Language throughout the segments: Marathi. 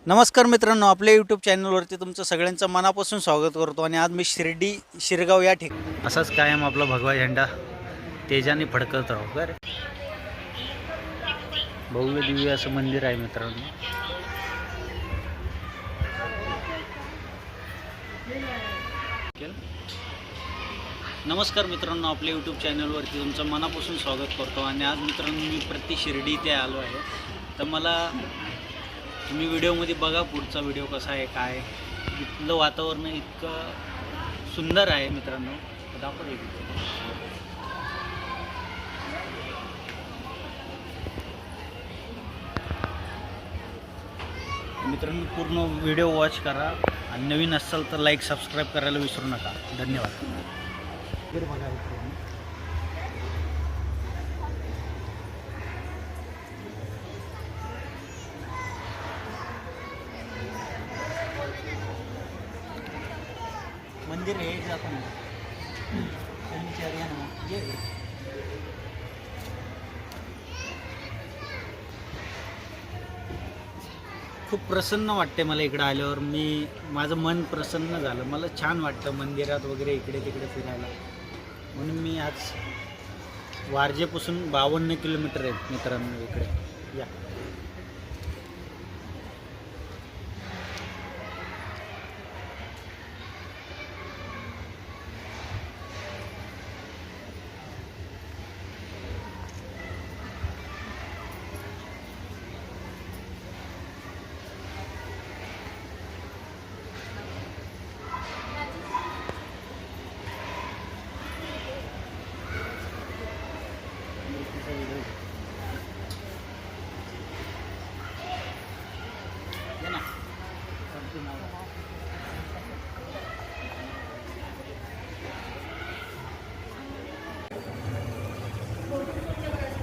नमस्कार मित्रांनो, आपल्या यूट्यूब चॅनलवरती तुमचं सगळ्यांचं मनापासून स्वागत करतो. आणि आज मी शिरगाव या ठिकाणी असाच कायम आपला भगवा झेंडा तेजाने फडकत राहू. बरं, भव्य दिव्य असं मंदिर आहे मित्रांनो. नमस्कार मित्रांनो, आपल्या यूट्यूब चॅनलवरती तुमचं मनापासून स्वागत करतो. आणि आज मित्रांनो मी प्रति शिर्डी इथे आलो आहे. तर मला तुम्ही व्हिडिओमध्ये बघा पुढचा व्हिडिओ कसा आहे, काय इथलं वातावरण इतकं सुंदर आहे मित्रांनो. दाखव मित्रांनो, पूर्ण व्हिडिओ वॉच करा आणि नवीन असाल तर लाईक सबस्क्राईब करायला विसरू नका. धन्यवाद. बघा मंदिर हे आपण खूप प्रसन्न वाटते मला इकडे आल्यावर. माझं मन प्रसन्न झालं. मला छान वाटतं मंदिरात वगैरे इकडे तिकडे फिरायला. म्हणून मी आज वारजेपासून 52 किलोमीटर आहेत मित्रांनो इकडे. या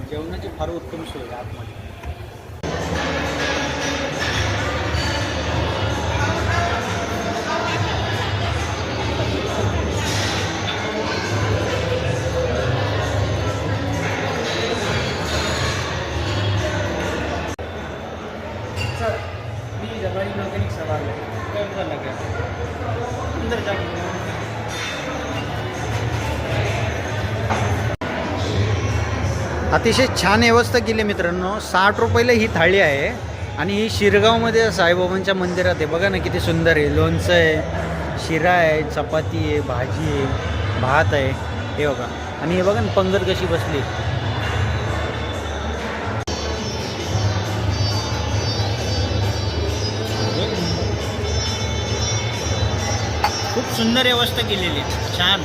जेवणाची फार उत्तम सोय आहे आतमध्ये. सर, मी जवारी मेकॅनिक सवार अंदर जाऊन अतिशय छान व्यवस्था केली मित्रांनो. 60 रुपयाला ही थाळी आहे. आणि ही शिरगावमध्ये साईबाबांच्या मंदिरात आहे. बघा ना किती सुंदर आहे. लोणचं आहे, शिरा आहे, चपाती आहे, भाजी आहे, भात आहे. हे बघा. आणि हे बघा ना पंगत कशी बसली. खूप सुंदर व्यवस्था केलेली आहे. छान.